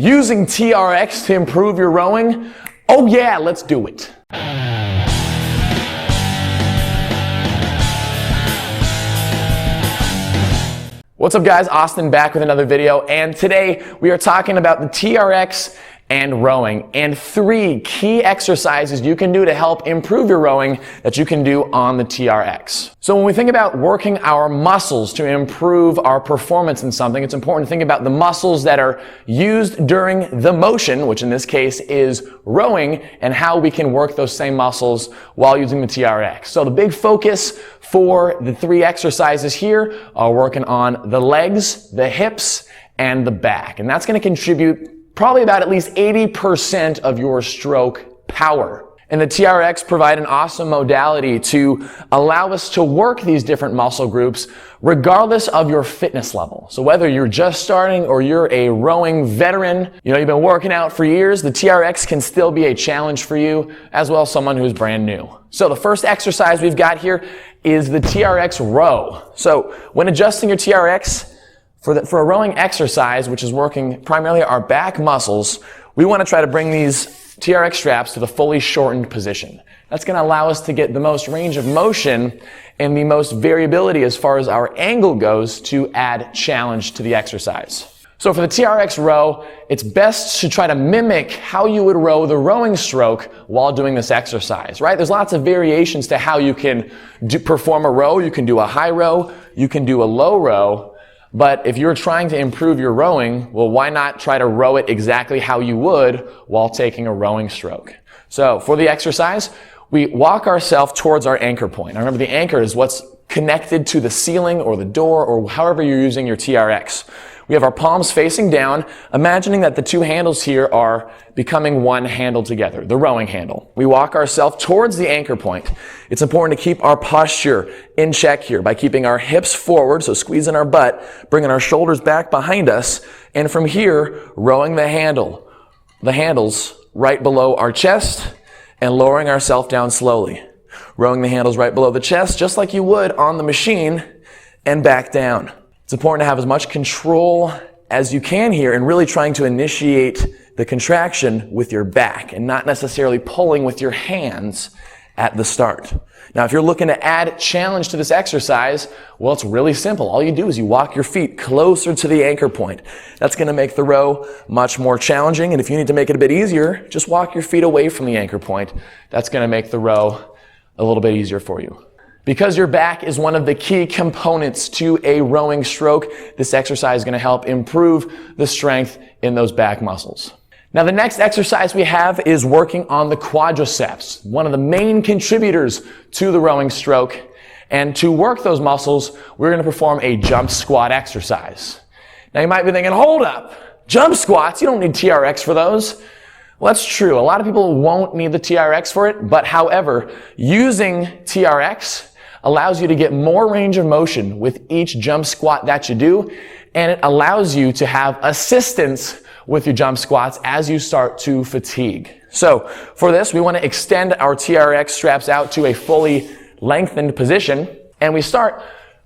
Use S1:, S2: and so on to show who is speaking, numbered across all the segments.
S1: Using TRX to improve your rowing? Oh yeah, let's do it. What's up guys, Austin back with another video, and today we are talking about the TRX and rowing and 3 key exercises you can do to help improve your rowing that you can do on the TRX. So when we think about working our muscles to improve our performance in something, it's important to think about the muscles that are used during the motion, which in this case is rowing, and how we can work those same muscles while using the TRX. So the big focus for the 3 exercises here are working on the legs, the hips, and the back. And that's going to contribute probably about at least 80% of your stroke power. And the TRX provide an awesome modality to allow us to work these different muscle groups regardless of your fitness level. So whether you're just starting or you're a rowing veteran, you've been working out for years, the TRX can still be a challenge for you, as well as someone who's brand new. So the first exercise we've got here is the TRX Row. So when adjusting your TRX, for a rowing exercise, which is working primarily our back muscles, we want to try to bring these TRX straps to the fully shortened position. That's going to allow us to get the most range of motion and the most variability as far as our angle goes to add challenge to the exercise. So for the TRX row, it's best to try to mimic how you would row the rowing stroke while doing this exercise, right? There's lots of variations to how you can perform a row. You can do a high row, you can do a low row. But if you're trying to improve your rowing, well, why not try to row it exactly how you would while taking a rowing stroke? So for the exercise, we walk ourselves towards our anchor point. Now remember, the anchor is what's connected to the ceiling or the door or however you're using your TRX. We have our palms facing down, imagining that the 2 handles here are becoming one handle together, the rowing handle. We walk ourselves towards the anchor point. It's important to keep our posture in check here by keeping our hips forward, so squeezing our butt, bringing our shoulders back behind us, and from here, rowing the handles right below our chest and lowering ourselves down slowly. Rowing the handles right below the chest, just like you would on the machine, and back down. It's important to have as much control as you can here and really trying to initiate the contraction with your back and not necessarily pulling with your hands at the start. Now, if you're looking to add challenge to this exercise, well, it's really simple. All you do is you walk your feet closer to the anchor point. That's going to make the row much more challenging. And if you need to make it a bit easier, just walk your feet away from the anchor point. That's going to make the row a little bit easier for you. Because your back is one of the key components to a rowing stroke, this exercise is going to help improve the strength in those back muscles. Now the next exercise we have is working on the quadriceps, one of the main contributors to the rowing stroke. And to work those muscles, we're going to perform a jump squat exercise. Now you might be thinking, hold up, jump squats, you don't need TRX for those. Well, that's true. A lot of people won't need the TRX for it, but however, using TRX allows you to get more range of motion with each jump squat that you do, and it allows you to have assistance with your jump squats as you start to fatigue. So for this, we want to extend our TRX straps out to a fully lengthened position, and we start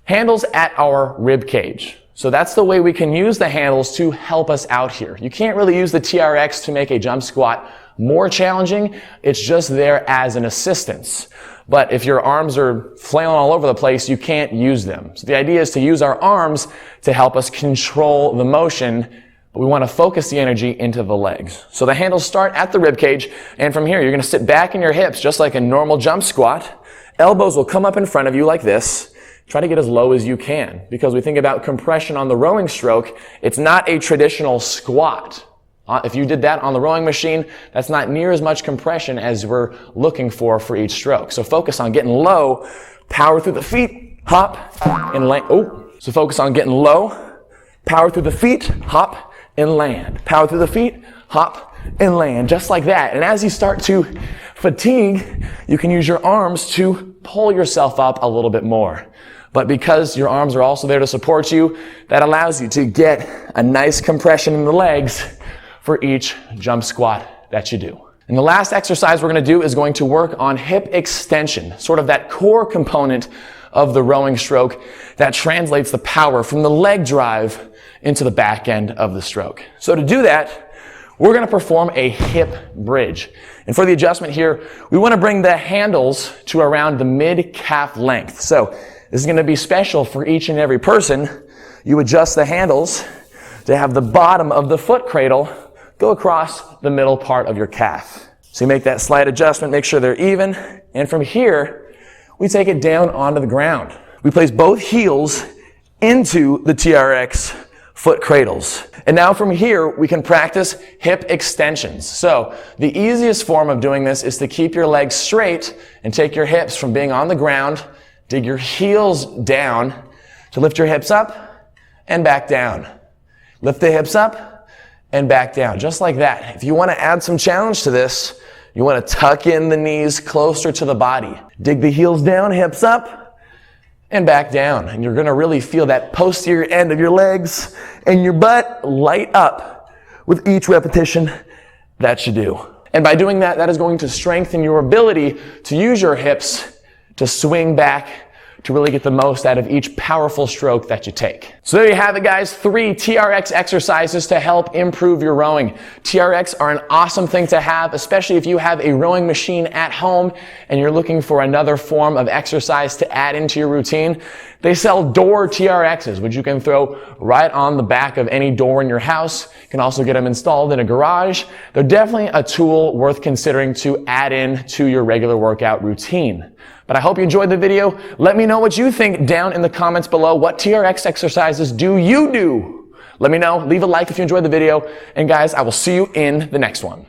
S1: handles at our rib cage. So that's the way we can use the handles to help us out here. You can't really use the TRX to make a jump squat more challenging. It's just there as an assistance. But if your arms are flailing all over the place, you can't use them. So the idea is to use our arms to help us control the motion, but we want to focus the energy into the legs. So the handles start at the rib cage, and from here you're going to sit back in your hips just like a normal jump squat. Elbows will come up in front of you like this. Try to get as low as you can, because we think about compression on the rowing stroke. It's not a traditional squat. If you did that on the rowing machine, that's not near as much compression as we're looking for each stroke. So focus on getting low, power through the feet, hop, and land. So focus on getting low, power through the feet, hop, and land. Power through the feet, hop, and land, just like that. And as you start to fatigue, you can use your arms to pull yourself up a little bit more. But because your arms are also there to support you, that allows you to get a nice compression in the legs for each jump squat that you do. And the last exercise we're going to do is going to work on hip extension, sort of that core component of the rowing stroke that translates the power from the leg drive into the back end of the stroke. So to do that, we're going to perform a hip bridge. And for the adjustment here, we want to bring the handles to around the mid-calf length. So this is going to be special for each and every person. You adjust the handles to have the bottom of the foot cradle go across the middle part of your calf. So you make that slight adjustment, make sure they're even, and from here, we take it down onto the ground. We place both heels into the TRX foot cradles. And now from here, we can practice hip extensions. So the easiest form of doing this is to keep your legs straight and take your hips from being on the ground, dig your heels down to lift your hips up and back down. Lift the hips up and back down, just like that. If you want to add some challenge to this, you want to tuck in the knees closer to the body. Dig the heels down, hips up, and back down. And you're going to really feel that posterior end of your legs and your butt light up with each repetition that you do. And by doing that, that is going to strengthen your ability to use your hips to swing back to really get the most out of each powerful stroke that you take. So there you have it, guys. 3 TRX exercises to help improve your rowing. TRX are an awesome thing to have, especially if you have a rowing machine at home and you're looking for another form of exercise to add into your routine. They sell door TRXs, which you can throw right on the back of any door in your house. You can also get them installed in a garage. They're definitely a tool worth considering to add in to your regular workout routine. But I hope you enjoyed the video. Let me know what you think down in the comments below. What TRX exercises do you do? Let me know. Leave a like if you enjoyed the video. And guys, I will see you in the next one.